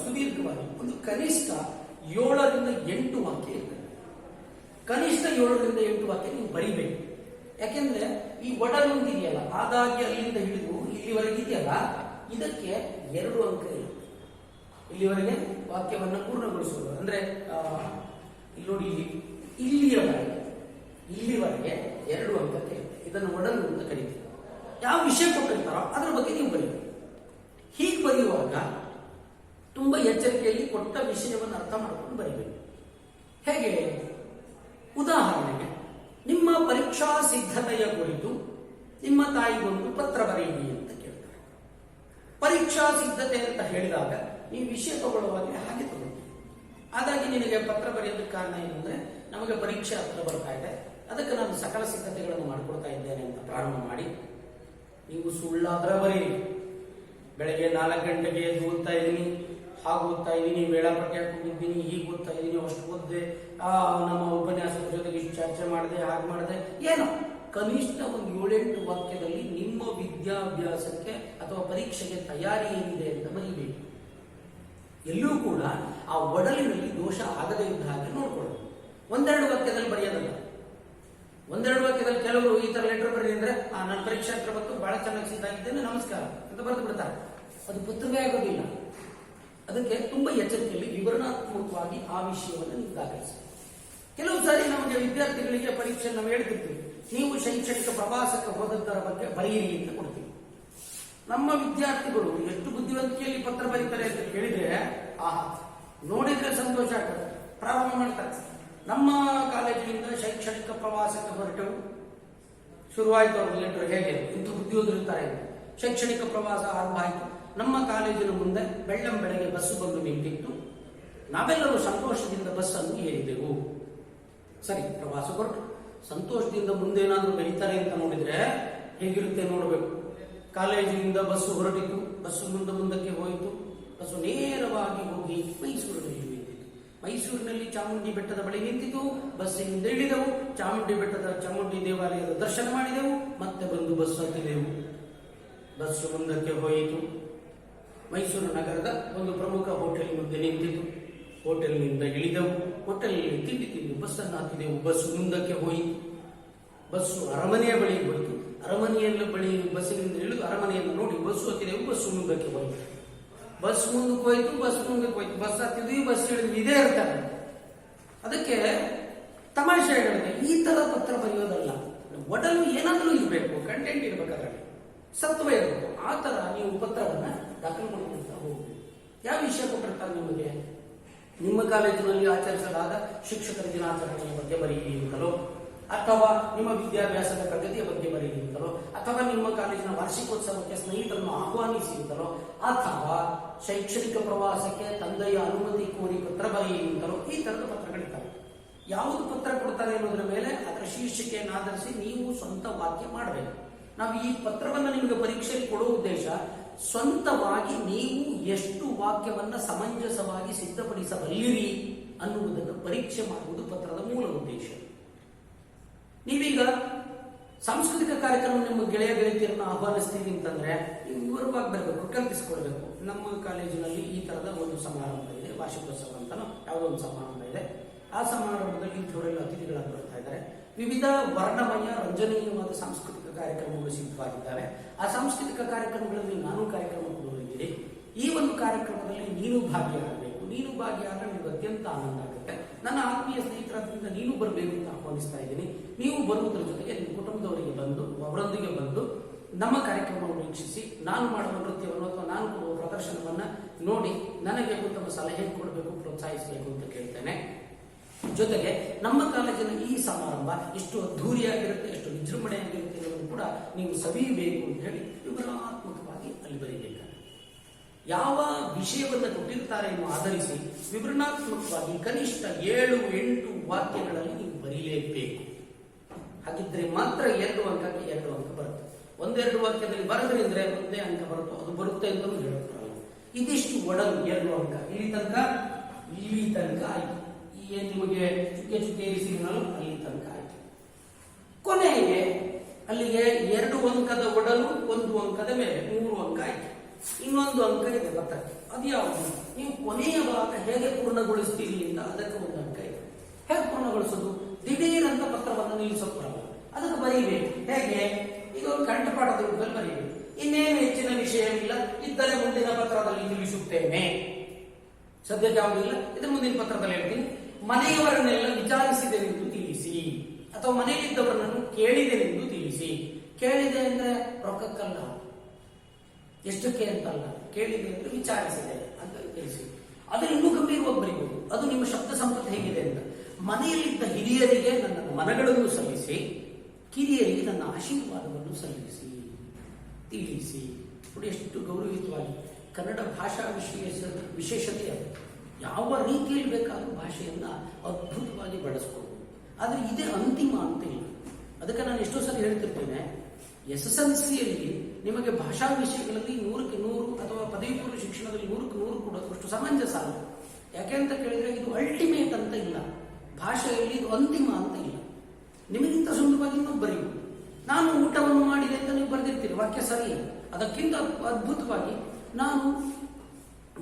ಸುದೀರ್ಘವಾಗಿ ಒಂದು ಕನಿಷ್ಠ 7ರಿಂದ 8 ವಾಕ್ಯ ಇರ್ತದೆ. ಕನಿಷ್ಠ 7ರಿಂದ 8 ವಾಕ್ಯ ನೀವು ಬರಿಬೇಕು. ಯಾಕೆಂದ್ರೆ ಈ ಒಡಲು ಇದೆಯಲ್ಲ, ಆದಾಗಿ ಅಲ್ಲಿಂದ ಹಿಡಿದು ಇಲ್ಲಿವರೆಗೆ ಇದೆಯಲ್ಲ, ಇದಕ್ಕೆ 2 ಅಂಕ ಇರುತ್ತೆ. ಇಲ್ಲಿವರೆಗೆ ವಾಕ್ಯವನ್ನು ಪೂರ್ಣಗೊಳಿಸುವುದು ಅಂದ್ರೆ ಇಲ್ಲಿ ನೋಡಿ, ಇಲ್ಲಿವರೆಗೆ 2 ಅಂಕಕ್ಕೆ ಇರುತ್ತೆ. ಇದನ್ನು ಒಡಲು ಅಂತ ಕರೀತೀವಿ. ಯಾವ ವಿಷಯ ಕೊಟ್ಟಿರ್ತಾರೋ ಅದರ ಬಗ್ಗೆ ನೀವು ಬರೀಬೇಕು. ಹೀಗೆ ಬರೆಯುವಾಗ ತುಂಬಾ ಎಚ್ಚರಿಕೆಯಲ್ಲಿ ಕೊಟ್ಟ ವಿಷಯವನ್ನು ಅರ್ಥ ಮಾಡಿಕೊಂಡು ಬರೀಬೇಕು. ಹೇಗೆ? ಉದಾಹರಣೆಗೆ, ನಿಮ್ಮ ಪರೀಕ್ಷಾ ಸಿದ್ಧತೆಯ ಕುರಿತು ನಿಮ್ಮ ತಾಯಿಗೊಂದು ಪತ್ರ ಬರೆಯಿರಿ ಅಂತ ಕೇಳ್ತಾರೆ. ಪರೀಕ್ಷಾ ಸಿದ್ಧತೆ ಅಂತ ಹೇಳಿದಾಗ ನೀವು ವಿಷಯ ತಗೊಳ್ಳುವಾಗ ಹಾಗೆ ತಗೊಳ್ತೀವಿ. ಹಾಗಾಗಿ ನಿನಗೆ ಪತ್ರ ಬರೆಯೋದಕ್ಕೆ ಕಾರಣ ಏನಂದ್ರೆ, ನಮಗೆ ಪರೀಕ್ಷೆ ಹತ್ರ ಬರ್ತಾ ಇದೆ, ಅದಕ್ಕೆ ನಾನು ಸಕಲ ಸಿದ್ಧತೆಗಳನ್ನು ಮಾಡಿಕೊಡ್ತಾ ಇದ್ದೇನೆ ಅಂತ ಪ್ರಾರಂಭ ಮಾಡಿ, ನೀವು ಸುಳ್ಳಾದ್ರೆ ಬರೀರಿ. ಬೆಳಗ್ಗೆ 4 ಗಂಟೆಗೆ ಎದ್ದು ಓದ್ತಾ ಇದ್ದೀನಿ, ಹಾಗೆ ಓದ್ತಾ ಇದ್ದೀನಿ, ವೇಳಾಪಟ್ಟಿ ಹಾಕೊಂಡಿದ್ದೀನಿ, ಹೀಗೆ ಓದ್ತಾ ಇದ್ದೀನಿ, ಅಷ್ಟು ಓದ್ದೆ, ನಮ್ಮ ಉಪನ್ಯಾಸದ ಜೊತೆಗೆ ಇಷ್ಟು ಚರ್ಚೆ ಮಾಡಿದೆ, ಹಾಗೆ ಮಾಡಿದೆ, ಏನೋ ಕನಿಷ್ಠ ಒಂದು 7-8 ವಾಕ್ಯದಲ್ಲಿ ನಿಮ್ಮ ವಿದ್ಯಾಭ್ಯಾಸಕ್ಕೆ ಅಥವಾ ಪರೀಕ್ಷೆಗೆ ತಯಾರಿ ಏನಿದೆ ಅಂತ ಬರೀಬೇಕು. ಎಲ್ಲೂ ಕೂಡ ಆ ಒಡಲಿನಲ್ಲಿ ದೋಷ ಆಗದೇ ಇದ್ದ ಹಾಗೆ ನೋಡ್ಕೊಳ್ಳೋದು. 1-2 ವಾಕ್ಯದಲ್ಲಿ ಬರೆಯೋದಲ್ಲ. 1-2 ವಾಕ್ಯದಲ್ಲಿ ಕೆಲವರು ಈ ತರ ಲೆಟರ್ ಬರೀ ಅಂದ್ರೆ, ನನ್ನ ಪರೀಕ್ಷೆ ಹತ್ರ ಬಂತು, ಬಹಳ ಚೆನ್ನಾಗಿ ಸಿದ್ಧಾಗಿದ್ದೇನೆ, ನಮಸ್ಕಾರ ಅಂತ ಬರೆದು ಬಿಡ್ತಾರೆ. ಅದು ಪತ್ರವೇ ಆಗೋದಿಲ್ಲ. ಅದಕ್ಕೆ ತುಂಬಾ ಎಚ್ಚರಿಕೆಯಲ್ಲಿ ವಿವರಣಾತ್ಮಕವಾಗಿ ಆ ವಿಷಯವನ್ನು ನೀವು ದಾಖಲಿಸಿ. ಕೆಲವು ಸಾರಿ ನಮಗೆ ವಿದ್ಯಾರ್ಥಿಗಳಿಗೆ ಪರೀಕ್ಷೆ ನಾವು ಹೇಳ್ತಿರ್ತೀವಿ, ನೀವು ಶೈಕ್ಷಣಿಕ ಪ್ರವಾಸಕ್ಕೆ ಹೋದದ್ದರ ಬಗ್ಗೆ ಬರೆಯಿರಿ ಅಂತ ಕೊಡ್ತೀವಿ. ನಮ್ಮ ವಿದ್ಯಾರ್ಥಿಗಳು ಎಷ್ಟು ಬುದ್ಧಿವಂತಿಕೆಯಲ್ಲಿ ಪತ್ರ ಬರೀತಾರೆ ಅಂತ ಕೇಳಿದ್ರೆ ನೋಡಿದ್ರೆ ಸಂತೋಷ ಆಗ್ತದೆ. ಪ್ರಾರಂಭ ಮಾಡ್ತಾರೆ, ನಮ್ಮ ಕಾಲೇಜಿನಿಂದ ಶೈಕ್ಷಣಿಕ ಪ್ರವಾಸಕ್ಕೆ ಹೊರಟವು, ಶುರುವಾಯಿತು ಅವ್ರ ಲೆಟರ್. ಹೇಗೆ ಇಂಥ ಬುದ್ಧಿವಂತರಿರ್ತಾರೆ. ಶೈಕ್ಷಣಿಕ ಪ್ರವಾಸ ಆರಂಭ ಆಯಿತು. ನಮ್ಮ ಕಾಲೇಜಿನ ಮುಂದೆ ಬೆಳ್ಳಂಬೆಳಗ್ಗೆ ಬಸ್ಸು ಬಂದು ನಿಂತಿತ್ತು. ನಾವೆಲ್ಲರೂ ಸಂತೋಷದಿಂದ ಬಸ್ ಅನ್ನು ಏರಿದೆವು. ಸರಿ, ಪ್ರವಾಸ ಹೊರಟು ಸಂತೋಷದಿಂದ ಮುಂದೇನಾದ್ರೂ ಬೆಳೀತಾರೆ ಅಂತ ನೋಡಿದ್ರೆ ಹೇಗಿರುತ್ತೆ ನೋಡಬೇಕು. ಕಾಲೇಜಿನಿಂದ ಬಸ್ಸು ಹೊರಟಿತು, ಬಸ್ಸು ಮುಂದಕ್ಕೆ ಹೋಯಿತು. ಬಸ್ಸು ನೇರವಾಗಿ ಹೋಗಿ ಮೈಸೂರಿನಲ್ಲಿ ನಿಂತಿತು. ಮೈಸೂರಿನಲ್ಲಿ ಚಾಮುಂಡಿ ಬೆಟ್ಟದ ಬಳಿ ನಿಂತಿತು. ಬಸ್ಸಿನಿಂದ ಇಳಿದೆವು, ಚಾಮುಂಡಿ ದೇವಾಲಯದ ದರ್ಶನ ಮಾಡಿದೆವು, ಮತ್ತೆ ಬಂದು ಬಸ್ ಹತ್ತಿದೆವು. ಬಸ್ಸು ಮುಂದಕ್ಕೆ ಹೋಯಿತು. ಮೈಸೂರು ನಗರದ ಒಂದು ಪ್ರಮುಖ ಹೋಟೆಲ್ ಮುಂದೆ ನಿಂತಿತು. ಹೋಟೆಲ್ನಿಂದ ಇಳಿದೆವು, ಹೋಟೆಲ್ನಲ್ಲಿ ತಿಂದು ಬಸ್ಸನ್ನು ಹತ್ತಿದೆವು. ಬಸ್ಸು ಮುಂದಕ್ಕೆ ಹೋಯಿತು. ಬಸ್ಸು ಅರಮನೆಯ ಬಳಿ ಹೋಯಿತು. ಅರಮನೆಯ ಬಳಿ ಬಸ್ಸಿನಿಂದ ಇಳಿದು ಅರಮನೆಯನ್ನು ನೋಡಿ ಬಸ್ಸು ಹತ್ತಿದೆವು. ಬಸ್ಸು ಮುಂದಕ್ಕೆ ಹೋಯಿತು. ಬಸ್ ಮುಂದಕ್ಕೆ ಹೋಯ್ತು, ಬಸ್ ಹತ್ತಿದ್ವಿ, ಬಸ್ ಇಳಿದ್ವಿ. ಇದೇ ಇರ್ತಾರೆ. ಅದಕ್ಕೆ ತಮಾಷೆ ಹೇಳಿದ್ರೆ ಈ ತರ ಪತ್ರ ಬರೆಯೋದಲ್ಲ. ಒಡಲು ಏನಾದರೂ ಇರಬೇಕು, ಕಂಟೆಂಟ್ ಇರ್ಬೇಕಾದ್ರೆ ಸತ್ವ ಇರಬೇಕು. ಆ ತರ ನೀವು ಪತ್ರವನ್ನ ದಾಖಲು ಮಾಡ್ಕೊಳ್ತಾ ಹೋಗ್ಬೇಕು. ಯಾವ ವಿಷಯ ಕೊಟ್ಟಿರ್ತಾರೆ ನಿಮಗೆ, ನಿಮ್ಮ ಕಾಲೇಜಿನಲ್ಲಿ ಆಚರಿಸಲಾದ ಶಿಕ್ಷಕರ ದಿನಾಚರಣೆಯ ಬಗ್ಗೆ ಬರೆಯಿರಿ ಅಂತಲೋ, ಅಥವಾ ನಿಮ್ಮ ವಿದ್ಯಾಭ್ಯಾಸದ ಪ್ರಗತಿಯ ಬಗ್ಗೆ ಬರೆಯಿರಿ ಅಂತಲೋ, ಅಥವಾ ನಿಮ್ಮ ಕಾಲೇಜಿನ ವಾರ್ಷಿಕೋತ್ಸವಕ್ಕೆ ಸ್ನೇಹಿತರನ್ನು ಆಹ್ವಾನಿಸಿ ಅಂತಲೋ, ಅಥವಾ ಶೈಕ್ಷಣಿಕ ಪ್ರವಾಸಕ್ಕೆ ತಂದೆಯ ಅನುಮತಿ ಕೋರಿ ಪತ್ರ ಬರೆಯಿರಿ ಅಂತಲೋ, ಈ ತರದ ಪತ್ರಗಳಿದ್ದಾವೆ. ಯಾವುದು ಪತ್ರ ಕೊಡ್ತಾರೆ ಅನ್ನೋದ್ರ ಮೇಲೆ ಅದರ ಶೀರ್ಷಿಕೆಯನ್ನು ಆಧರಿಸಿ ನೀವು ಸ್ವಂತ ವಾಕ್ಯ ಮಾಡಬೇಕು. ನಾವು ಈ ಪತ್ರವನ್ನು ನಿಮಗೆ ಪರೀಕ್ಷೆಯಲ್ಲಿ ಕೊಡುವ ಉದ್ದೇಶ, ಸ್ವಂತವಾಗಿ ನೀವು ಎಷ್ಟು ವಾಕ್ಯವನ್ನ ಸಮಂಜಸವಾಗಿ ಸಿದ್ಧಪಡಿಸಬಲ್ಲಿರಿ ಅನ್ನುವುದನ್ನು ಪರೀಕ್ಷೆ ಮಾಡುವುದು ಪತ್ರದ ಮೂಲ ಉದ್ದೇಶ. ನೀವೀಗ ಸಾಂಸ್ಕೃತಿಕ ಕಾರ್ಯಕ್ರಮ ನಿಮ್ಮ ಗೆಳೆಯ ಗೆಳತಿಯರನ್ನು ಆಹ್ವಾನಿಸ್ತೀವಿ ಅಂತಂದ್ರೆ ನೀವು ವಿವರವಾಗಿ ಬರಬೇಕು, ಕಲ್ಪಿಸಿಕೊಳ್ಬೇಕು. ನಮ್ಮ ಕಾಲೇಜಿನಲ್ಲಿ ಈ ತರದ ಒಂದು ಸಮಾರಂಭ ಇದೆ, ವಾರ್ಷಿಕೋತ್ಸವ ಅಂತನೋ ಯಾವುದೋ ಒಂದು ಸಮಾರಂಭ ಇದೆ. ಆ ಸಮಾರಂಭದಲ್ಲಿ ಇಂಥವರೆಲ್ಲ ಅತಿಥಿಗಳಾಗಿ ಬರ್ತಾ ಇದ್ದಾರೆ. ವಿವಿಧ ವರ್ಣಮಯ ರಂಜನೀಯವಾದ ಸಾಂಸ್ಕೃತಿಕ ಕಾರ್ಯಕ್ರಮಗಳು ಸಿದ್ಧವಾಗಿದ್ದಾವೆ. ಆ ಸಾಂಸ್ಕೃತಿಕ ಕಾರ್ಯಕ್ರಮಗಳಲ್ಲಿ ನಾನು ಕಾರ್ಯಕ್ರಮ ಕೊಡುತ್ತಿದ್ದೀನಿ. ಈ ಒಂದು ಕಾರ್ಯಕ್ರಮದಲ್ಲಿ ನೀನು ಭಾಗಿಯಾಗಬೇಕು. ನೀನು ಭಾಗಿಯಾದರೆ ನಿಮಗೆ ಅತ್ಯಂತ ಆನಂದ ಆಗುತ್ತೆ. ನನ್ನ ಆತ್ಮೀಯ ಸ್ನೇಹಿತರಾದ್ರಿಂದ ನೀನು ಬರಬೇಕು ಅಂತ ಆಹ್ವಾನಿಸ್ತಾ ಇದ್ದೀನಿ. ನೀವು ಬರುವುದರ ಜೊತೆಗೆ ನಿಮ್ಮ ಕುಟುಂಬದವರಿಗೆ ಬಂದು ಅವರೊಂದಿಗೆ ಬಂದು ನಮ್ಮ ಕಾರ್ಯಕ್ರಮವನ್ನು ವೀಕ್ಷಿಸಿ ನಾನು ಮಾಡುವ ನೃತ್ಯವನ್ನು ಅಥವಾ ನಾನು ಕೊಡುವ ಪ್ರದರ್ಶನವನ್ನ ನೋಡಿ ನನಗೆ ಉತ್ತಮ ಸಲಹೆ ಕೊಡಬೇಕು, ಪ್ರೋತ್ಸಾಹಿಸಬೇಕು ಅಂತ ಕೇಳ್ತೇನೆ. ಜೊತೆಗೆ ನಮ್ಮ ಕಾಲೇಜಿನ ಈ ಸಮಾರಂಭ ಎಷ್ಟು ಅದ್ಧೂರಿಯಾಗಿರುತ್ತೆ, ಎಷ್ಟು ವಿಜೃಂಭಣೆಯಾಗಿರುತ್ತೆ ಅನ್ನೋದನ್ನು ಕೂಡ ನೀವು ಸವಿಯಬೇಕು ಅಂತ ಹೇಳಿ ವಿವರಣಾತ್ಮಕವಾಗಿ ಅಲ್ಲಿ ಬರೀಬೇಕಾಗುತ್ತೆ. ಯಾವ ವಿಷಯವನ್ನು ಕೊಟ್ಟಿರ್ತಾರೆ ಎಂದು ಆಧರಿಸಿ ವಿವರಣಾತ್ಮಕವಾಗಿ ಕನಿಷ್ಠ 7-8 ವಾಕ್ಯಗಳಲ್ಲಿ ನೀವು ಬರೀಲೇಬೇಕು. ಹಾಗಿದ್ರೆ ಮಾತ್ರ 2 ಅಂಕಕ್ಕೆ 2 ಅಂಕ ಬರುತ್ತೆ. 1-2 ವಾಕ್ಯದಲ್ಲಿ ಬರದ್ರಿ ಅಂದ್ರೆ 1 ಅಂಕ ಬರುತ್ತೋ ಅದು ಬರುತ್ತೆ ಅಂತ ಹೇಳುತ್ತಾರಲ್ಲ. ಇದಿಷ್ಟು ಒಡಲು 2 ಅಂಕ. ಇಲ್ಲಿ ತನಕ ಆಯ್ತು. ಏನ್ ನಿಮಗೆ ಚುಕ್ಕೆ ಚುಕ್ಕೆ ಇರಿಸಿದ್ರಲ್ಲ ಅಲ್ಲಿ ತನಕ ಆಯ್ತು. ಕೊನೆಗೆ ಅಲ್ಲಿಗೆ 2 ಅಂಕದ ಒಡಲು 1 ಅಂಕದ ಮೇಲೆ 3 ಅಂಕ ಆಯ್ತು. ಇನ್ನೊಂದು ಅಂಕ ಇದೆ ಪತ್ರಕ್ಕೆ. ಅದು ಯಾವುದು? ನೀವು ಕೊನೆಯ ಭಾಗ ಹೇಗೆ ಪೂರ್ಣಗೊಳಿಸ್ತೀರಿ ಅಂತ ಅದಕ್ಕೆ 1 ಅಂಕ ಇದೆ. ಹೇಗೆ ಪೂರ್ಣಗೊಳಿಸೋದು? ದಿಢೀರ್ ಅಂತ ಪತ್ರವನ್ನು ನಿಲ್ಲಿಸೋಕ್ ಬರಲ್ಲ, ಅದಕ್ಕೆ ಬರೀಬೇಕು. ಹೇಗೆ? ಈಗ ಒಂದು ಕಂಠಪಾಠದ ರೂಪದಲ್ಲಿ ಬರೀಬೇಕು. ಇನ್ನೇನು ಹೆಚ್ಚಿನ ವಿಷಯವಿಲ್ಲ, ಇದ್ದರೆ ಮುಂದಿನ ಪತ್ರದಲ್ಲಿ ತಿಳಿಸುತ್ತೇನೆ. ಸದ್ಯಕ್ಕೆ ಯಾವುದಿಲ್ಲ, ಇದ್ರ ಮುಂದಿನ ಪತ್ರದಲ್ಲಿ ಹೇಳ್ತೀನಿ. ಮನೆಯವರನ್ನೆಲ್ಲ ವಿಚಾರಿಸಿದೆನೆಂದು ತಿಳಿಸಿ, ಅಥವಾ ಮನೆಯಲ್ಲಿದ್ದವರನ್ನು ಕೇಳಿದೆನೆಂದು ತಿಳಿಸಿ. ಕೇಳಿದೆ ಅಂದ್ರೆ ರೊಕ್ಕಕ್ಕಲ್ಲ, ಎಷ್ಟಕ್ಕೆ ಅಂತಲ್ಲ, ಕೇಳಿದೆ ಅಂದ್ರೆ ವಿಚಾರಿಸಿದೆ ಅಂತ ತಿಳಿಸಿ. ಅದನ್ನು ಇನ್ನೂ ಗಂಭೀರವಾಗಿ ಬರೀಬಹುದು. ಅದು ನಿಮ್ಮ ಶಬ್ದ ಸಂಪತ್ತು ಹೇಗಿದೆ ಅಂತ. ಮನೆಯಲ್ಲಿದ್ದ ಹಿರಿಯರಿಗೆ ನನ್ನ ಮನಗಳನ್ನು ಸಲ್ಲಿಸಿ, ಕಿರಿಯರಿಗೆ ನನ್ನ ಆಶೀರ್ವಾದವನ್ನು ಸಲ್ಲಿಸಿ, ತಿಳಿಸಿ. ನೋಡಿ ಎಷ್ಟು ಗೌರವಯುತವಾಗಿ ಕನ್ನಡ ಭಾಷಾ ವಿಶೇಷತೆ ಅದು. ಯಾವ ರೀತಿಯಲ್ಲಿ ಬೇಕಾದರೂ ಭಾಷೆಯನ್ನ ಅದ್ಭುತವಾಗಿ ಬಳಸ್ಕೊಳ್ಬೋದು. ಆದರೆ ಇದೇ ಅಂತಿಮ ಅಂತ ಇಲ್ಲ. ಅದಕ್ಕೆ ನಾನು ಎಷ್ಟೋ ಸಲ ಹೇಳ್ತಿರ್ತೇನೆ, SSLCಯಲ್ಲಿ ನಿಮಗೆ ಭಾಷಾ ವಿಷಯಗಳಲ್ಲಿ 100ಕ್ಕೆ 100 ಅಥವಾ ಪದವಿ ಪೂರ್ವ ಶಿಕ್ಷಣದಲ್ಲಿ 100ಕ್ಕೆ 100 ಕೊಡೋದಷ್ಟು ಸಮಂಜಸ ಅಲ್ಲ. ಯಾಕೆ ಅಂತ ಕೇಳಿದ್ರೆ ಇದು ಅಲ್ಟಿಮೇಟ್ ಅಂತ ಇಲ್ಲ, ಭಾಷೆಯಲ್ಲಿ ಇದು ಅಂತಿಮ ಅಂತ ಇಲ್ಲ. ನಿಮಗಿಂತ ಸುಂದರವಾಗಿ ನೀವು ಬರೆಯುವುದು. ನಾನು ಊಟವನ್ನು ಮಾಡಿದೆ ಅಂತ ನೀವು ಬರೆದಿರ್ತೀರಿ, ವಾಕ್ಯ ಸರಿ. ಅದಕ್ಕಿಂತ ಅದ್ಭುತವಾಗಿ ನಾನು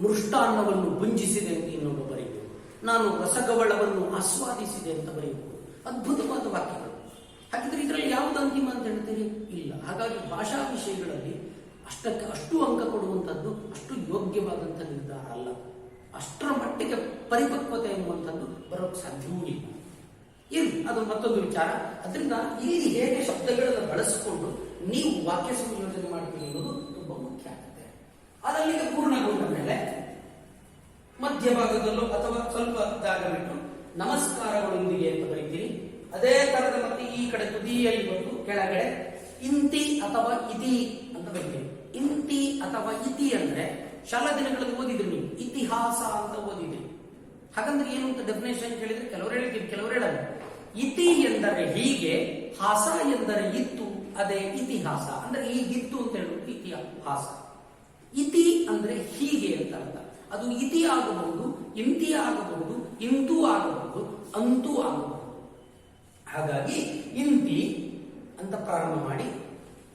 ಮೃಷ್ಟಾನ್ನವನ್ನು ಭುಂಜಿಸಿದೆ ಅಂತ ಇನ್ನೊಬ್ಬ ಬರೆಯುವುದು, ನಾನು ರಸಗವಳವನ್ನು ಆಸ್ವಾದಿಸಿದೆ ಅಂತ ಬರೆಯುವುದು. ಅದ್ಭುತವಾದ ವಾಕ್ಯಗಳು. ಹಾಗಿದ್ರೆ ಇದರಲ್ಲಿ ಯಾವುದು ಅಂತಿಮ ಅಂತ ಹೇಳ್ತೀರಿ? ಇಲ್ಲ. ಹಾಗಾಗಿ ಭಾಷಾ ವಿಷಯಗಳಲ್ಲಿ ಅಷ್ಟು ಅಂಕ ಕೊಡುವಂಥದ್ದು ಅಷ್ಟು ಯೋಗ್ಯವಾದಂಥ ನಿರ್ಧಾರ ಅಲ್ಲ. ಅಷ್ಟರ ಮಟ್ಟಿಗೆ ಪರಿಪಕ್ವತೆ ಎನ್ನುವಂಥದ್ದು ಬರೋಕ್ಕೆ ಸಾಧ್ಯವೂ ಇಲ್ಲ. ಇರಲಿ, ಅದು ಮತ್ತೊಂದು ವಿಚಾರ. ಅದರಿಂದ ಇಲ್ಲಿ ಹೇಗೆ ಶಬ್ದಗಳನ್ನು ಬಳಸಿಕೊಂಡು ನೀವು ವಾಕ್ಯ ಸಂಯೋಜನೆ ಮಾಡ್ತೀರಿ ಅನ್ನೋದು ತುಂಬಾ ಮುಖ್ಯ ಆಗುತ್ತೆ. ಅದಲ್ಲಿಗೆ ಪೂರ್ಣಗೊಂಡ ಮೇಲೆ ಮಧ್ಯಭಾಗದಲ್ಲೋ ಅಥವಾ ಸ್ವಲ್ಪ ಜಾಗ ಬಿಟ್ಟು ನಮಸ್ಕಾರಗಳೊಂದಿಗೆ ಅಂತ ಬರೀತೀರಿ. ಅದೇ ತರದ ಮತ್ತೆ ಈ ಕಡೆ ತುದಿಯಲ್ಲಿ ಬಂದು ಕೆಳಗಡೆ ಇಂತಿ ಅಥವಾ ಇತಿ ಅಂತ ಬರೀತೀರಿ. ಇಂತಿ ಅಥವಾ ಇತಿ ಅಂದ್ರೆ ಶಾಲಾ ದಿನಗಳಲ್ಲಿ ಓದಿದ್ರಿ ನೀವು, ಇತಿಹಾಸ ಅಂತ ಓದಿದ್ರಿ. ಹಾಗಂದ್ರೆ ಏನು ಅಂತ ಡೆಫಿನೇಷನ್ ಕೇಳಿದ್ರೆ ಕೆಲವರು ಹೇಳ್ತೀವಿ, ಕೆಲವರು ಹೇಳಲ್ಲ. ಇತಿ ಎಂದರೆ ಹೀಗೆ, ಹಾಸ ಎಂದರೆ ಇತ್ತು, ಅದೇ ಇತಿಹಾಸ. ಅಂದ್ರೆ ಹೀಗಿತ್ತು ಅಂತ ಹೇಳುವುದು ಇತಿಹಾಸ. ಇತಿ ಅಂದ್ರೆ ಹೀಗೆ ಅಂತ ಅರ್ಥ. ಅದು ಇತಿ ಆಗಬಹುದು, ಇಂತಿ ಆಗಬಹುದು, ಇಂತೂ ಆಗಬಹುದು, ಅಂತೂ ಆಗಬಹುದು. ಹಾಗಾಗಿ ಇಂತಿ ಅಂತ ಪ್ರಾರಂಭ ಮಾಡಿ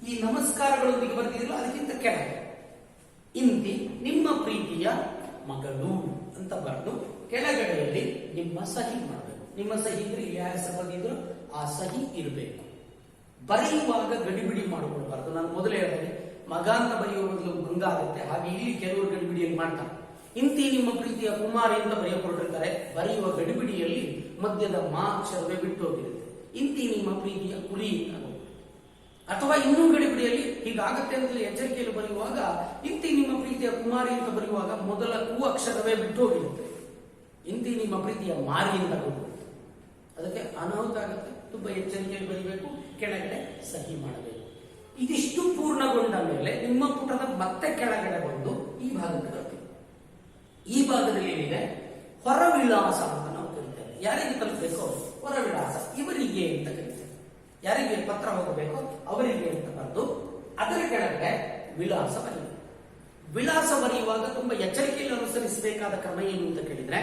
ಈ ನಮಸ್ಕಾರಗಳೊಂದಿಗೆ ಬರ್ತಿದಿಲ್ಲ ಅದಕ್ಕಿಂತ ಕೆಳಗೆ ಇಂತಿ ನಿಮ್ಮ ಪ್ರೀತಿಯ ಮಗಳು ಅಂತ ಬರೆದು ಕೆಳಗಡೆಯಲ್ಲಿ ನಿಮ್ಮ ಸಹಿ ಮಾಡಬೇಕು. ನಿಮ್ಮ ಸಹಿ ಇದ್ರೆ ಯಾರ ಹೆಸರು ಬಂದಿದ್ರು ಆ ಸಹಿ ಇರಬೇಕು. ಬರೆಯುವಾಗ ಗಡಿಬಿಡಿ ಮಾಡಿಕೊಳ್ಬಾರ್ದು. ನಾನು ಮೊದಲೇ ಹೇಳಿದೆ, ಮಗ ಅಂತ ಬರೆಯುವ ಬದಲು ಗಂಗ ಆಗುತ್ತೆ. ಹಾಗೆ ಇಲ್ಲಿ ಕೆಲವರು ಗಡಿಬಿಡಿಯಲ್ಲಿ ಮಾಡ್ತಾರೆ. ಇಂತಿ ನಿಮ್ಮ ಪ್ರೀತಿಯ ಕುಮಾರಿ ಅಂತ ಬರೆಯಕೊಂಡಿರ್ತಾರೆ. ಬರೆಯುವ ಗಡಿಬಿಡಿಯಲ್ಲಿ ಮಧ್ಯದ ಮಾ ಅಕ್ಷರವೇ ಬಿಟ್ಟು ಹೋಗಿರುತ್ತೆ. ಇಂತಿ ನಿಮ್ಮ ಪ್ರೀತಿಯ ಕುರಿ ಅಂತ, ಅಥವಾ ಇನ್ನೂ ಗಡಿಬಿಡಿಯಲ್ಲಿ ಹೀಗಾಗತ್ತೆ ಅಂತ ಎಚ್ಚರಿಕೆಯಲ್ಲಿ ಬರೆಯುವಾಗ ಇಂತಿ ನಿಮ್ಮ ಪ್ರೀತಿಯ ಕುಮಾರಿ ಅಂತ ಬರೆಯುವಾಗ ಮೊದಲ ಕು ಅಕ್ಷರವೇ ಬಿಟ್ಟು ಹೋಗಿರುತ್ತೆ. ಇಂತಿ ನಿಮ್ಮ ಪ್ರೀತಿಯ ಮಾರಿಯಿಂದ ಕೊಡು. ಅದಕ್ಕೆ ಅನಾಹುತ ಆಗುತ್ತೆ. ತುಂಬಾ ಎಚ್ಚರಿಕೆಯಲ್ಲಿ ಬರೀಬೇಕು, ಕೆಳಗಡೆ ಸಹಿ ಮಾಡಬೇಕು. ಇದಿಷ್ಟು ಪೂರ್ಣಗೊಂಡ ಮೇಲೆ ನಿಮ್ಮ ಪುಟದ ಮತ್ತೆ ಕೆಳಗಡೆ ಬಂದು ಈ ಭಾಗಕ್ಕೆ ಬರ್ತೀವಿ. ಈ ಭಾಗದಲ್ಲಿ ಏನಿದೆ, ಹೊರ ವಿಳಾಸ ಅಂತ ನಾವು ಕರಿತೇವೆ. ಯಾರಿಗೆ ತಲುಪಬೇಕೋ ಹೊರ ವಿಳಾಸ ಇವರಿಗೆ ಅಂತ ಕರಿತೇವೆ. ಯಾರಿಗೆ ಪತ್ರ ಹೋಗಬೇಕೋ ಅವರಿಗೆ ಅಂತ ಬರೆದು ಅದರ ಕೆಳಗಡೆ ವಿಳಾಸ ಬರೀಬೇಕು. ವಿಳಾಸ ಬರೆಯುವಾಗ ತುಂಬಾ ಎಚ್ಚರಿಕೆಯಲ್ಲಿ ಅನುಸರಿಸಬೇಕಾದ ಕ್ರಮ ಏನು ಅಂತ ಕೇಳಿದ್ರೆ,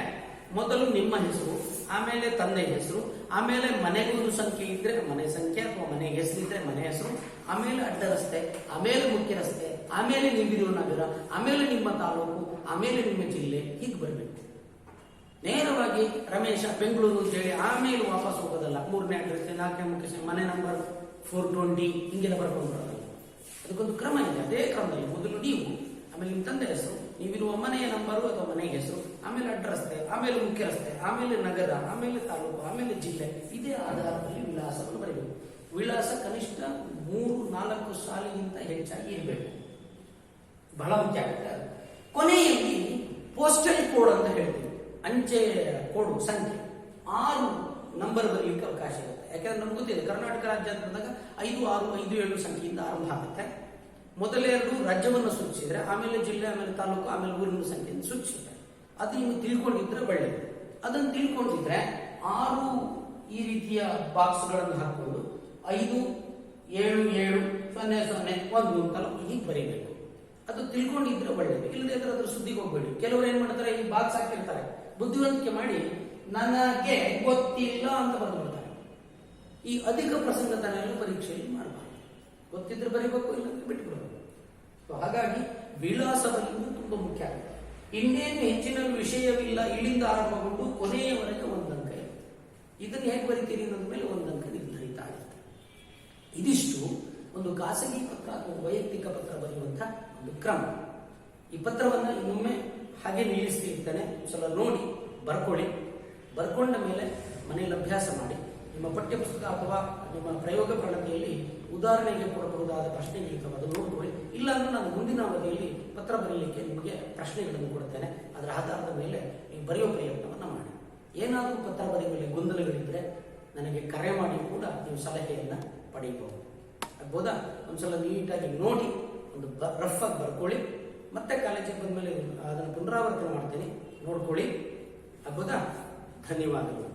ಮೊದಲು ನಿಮ್ಮ ಹೆಸರು, ಆಮೇಲೆ ತಂದೆ ಹೆಸರು, ಆಮೇಲೆ ಮನೆಗೊಂದು ಸಂಖ್ಯೆ ಇದ್ರೆ ಮನೆ ಸಂಖ್ಯೆ ಅಥವಾ ಮನೆ ಹೆಸರಿದ್ರೆ ಮನೆ ಹೆಸರು, ಆಮೇಲೆ ಅಡ್ಡ ರಸ್ತೆ, ಆಮೇಲೆ ಮುಖ್ಯ ರಸ್ತೆ, ಆಮೇಲೆ ನೀವಿರುವ ನಗರ, ಆಮೇಲೆ ನಿಮ್ಮ ತಾಲೂಕು, ಆಮೇಲೆ ನಿಮ್ಮ ಜಿಲ್ಲೆ, ಹೀಗೆ ಬರಬೇಕು. ನೇರವಾಗಿ ರಮೇಶ ಬೆಂಗಳೂರು ಅಂತ ಹೇಳಿ ಆಮೇಲೆ ವಾಪಸ್ ಹೋಗೋದಲ್ಲ. 3ನೇ ಅಡ್ರೆಸ್, 4ನೇ ಮುಖ್ಯ, ಮನೆ ನಂಬರ್ 420 ಹಿಂಗೆಲ್ಲ ಬರ್ಕೊಂಡು ಬರೋದಲ್ಲ. ಅದಕ್ಕೊಂದು ಕ್ರಮ ಇದೆ. ಅದೇ ಕ್ರಮದಲ್ಲಿ ಮೊದಲು ನೀವು, ಆಮೇಲೆ ನಿಮ್ಮ ತಂದೆ ಹೆಸರು, ನೀವಿರುವ ಮನೆಯ ನಂಬರು ಅಥವಾ ಮನೆ ಹೆಸರು, ಆಮೇಲೆ ಅಡ್ಡ ರಸ್ತೆ, ಆಮೇಲೆ ಮುಖ್ಯ ರಸ್ತೆ, ಆಮೇಲೆ ನಗರ, ಆಮೇಲೆ ತಾಲೂಕು, ಆಮೇಲೆ ಜಿಲ್ಲೆ, ಇದೇ ಆಧಾರದಲ್ಲಿ ವಿಳಾಸವನ್ನು ಬರೀಬೇಕು. ವಿಳಾಸ ಕನಿಷ್ಠ 3-4 ಸಾಲಿಗಿಂತ ಹೆಚ್ಚಾಗಿ ಇರಬೇಕು. ಬಹಳ ಮುಖ್ಯ ಆಗುತ್ತೆ. ಕೊನೆಯಲ್ಲಿ ಪೋಸ್ಟಲ್ ಕೋಡ್ ಅಂತ ಹೇಳ್ತೀವಿ, ಅಂಚೆ ಕೋಡು ಸಂಖ್ಯೆ 6 ನಂಬರ್ ಬರಲಿಕ್ಕೆ ಅವಕಾಶ ಇರುತ್ತೆ. ಯಾಕಂದ್ರೆ ನಮ್ಗೆ ಗೊತ್ತಿದೆ, ಕರ್ನಾಟಕ ರಾಜ್ಯ ಅಂತ ಬಂದಾಗ 5, 6, 5, 7 ಸಂಖ್ಯೆಯಿಂದ ಆರಂಭ ಆಗುತ್ತೆ. ಮೊದಲೇ 2 ರಾಜ್ಯವನ್ನು ಸೂಚಿಸಿದ್ರೆ, ಆಮೇಲೆ ಜಿಲ್ಲೆ, ಆಮೇಲೆ ತಾಲೂಕು, ಆಮೇಲೆ ಊರಿನ ಸಂಖ್ಯೆಯನ್ನು ಸೂಚಿಸುತ್ತೆ. ಅದು ನೀವು ತಿಳ್ಕೊಂಡಿದ್ರೆ ಒಳ್ಳೆಯದು. ಅದನ್ನು ತಿಳ್ಕೊಂಡಿದ್ರೆ 6 ಈ ರೀತಿಯ ಬಾಕ್ಸ್ಗಳನ್ನು ಹಾಕೊಂಡು 5, 7, 7, 0, 0, 1 ಅಂತಲೂ ಹೀಗೆ ಬರೀಬೇಕು. ಅದು ತಿಳ್ಕೊಂಡಿದ್ರೆ ಒಳ್ಳೆಯದು. ಇಲ್ಲದೆ ಅದ್ರ ಸುದ್ದಿಗೆ ಹೋಗ್ಬೇಡಿ. ಕೆಲವರು ಏನ್ ಮಾಡ್ತಾರೆ, ಈ ಬಾಕ್ಸ್ ಹಾಕಿರ್ತಾರೆ, ಬುದ್ಧಿವಂತಿಕೆ ಮಾಡಿ ನನಗೆ ಗೊತ್ತಿಲ್ಲ ಅಂತ ಬರೆದ್ಬಿಡ್ತಾರೆ. ಈ ಅಧಿಕ ಪ್ರಸಂಗತನೆಯನ್ನು ಪರೀಕ್ಷೆಯಲ್ಲಿ ಮಾಡಬಾರ್ದು. ಗೊತ್ತಿದ್ರೆ ಬರೀಬೇಕು, ಇಲ್ಲಂದ್ರೆ ಬಿಟ್ಬಿಡಬೇಕು. ಹಾಗಾಗಿ ವಿಳಾಸ ಬರೆಯುವುದು ತುಂಬಾ ಮುಖ್ಯ ಆಗುತ್ತೆ. ಇನ್ನೇನು ಹೆಚ್ಚಿನ ವಿಷಯವಿಲ್ಲ, ಇಲ್ಲಿಂದ ಆರಂಭಗೊಂಡು ಕೊನೆಯವರೆಗೆ 1 ಅಂಕ ಇದೆ. ಇದನ್ನು ಹೇಗೆ ಬರೀತೀರಿ ಅನ್ನೋದ ಮೇಲೆ 1 ಅಂಕ ನಿರ್ಧರಿತ ಆಗುತ್ತೆ. ಇದಿಷ್ಟು ಒಂದು ಖಾಸಗಿ ಪತ್ರ ಅಥವಾ ವೈಯಕ್ತಿಕ ಪತ್ರ ಬರೆಯುವಂತಹ ಒಂದು ಕ್ರಮ. ಈ ಪತ್ರವನ್ನ ಇನ್ನೊಮ್ಮೆ ಹಾಗೆ ನಿಲ್ಲಿಸ್ತಿರ್ತೇನೆ, ಸಲ ನೋಡಿ ಬರ್ಕೊಳ್ಳಿ. ಬರ್ಕೊಂಡ ಮೇಲೆ ಮನೆಯಲ್ಲಿ ಅಭ್ಯಾಸ ಮಾಡಿ. ನಿಮ್ಮ ಪಠ್ಯಪುಸ್ತಕ ಅಥವಾ ನಿಮ್ಮ ಪ್ರಯೋಗ ಪ್ರಣತಿಯಲ್ಲಿ ಉದಾಹರಣೆಗೆ ಕೊಡಬಹುದಾದ ಪ್ರಶ್ನೆಗಳಿರ್ತವೆ, ಅದನ್ನು ನೋಡ್ಕೊಳ್ಳಿ. ಇಲ್ಲ ಅಂದ್ರೆ ನಾನು ಮುಂದಿನ ಅವಧಿಯಲ್ಲಿ ಪತ್ರ ಬರೆಯಲಿಕ್ಕೆ ನಿಮಗೆ ಪ್ರಶ್ನೆಗಳನ್ನು ಕೊಡ್ತೇನೆ. ಅದರ ಆಧಾರದ ಮೇಲೆ ನೀವು ಬರೆಯೋ ಪ್ರಯತ್ನವನ್ನು ಮಾಡಿ. ಏನಾದರೂ ಪತ್ರ ಬರೆಯುವಲ್ಲಿ ಗೊಂದಲಗಳಿದ್ರೆ ನನಗೆ ಕರೆ ಮಾಡಿ ಕೂಡ ನೀವು ಸಲಹೆಯನ್ನು ಪಡೆಯಬಹುದು. ಆಗ್ಬೋದಾ? ಒಂದ್ಸಲ ನೀಟಾಗಿ ನೋಡಿ ಒಂದು ರಫ್ ಆಗಿ ಬರ್ಕೊಳ್ಳಿ. ಮತ್ತೆ ಕಾಲೇಜಿಗೆ ಬಂದ ಮೇಲೆ ಅದನ್ನು ಪುನರಾವರ್ತನೆ ಮಾಡ್ತೀನಿ, ನೋಡ್ಕೊಳ್ಳಿ. ಆಗ್ಬೋದಾ? ಧನ್ಯವಾದಗಳು.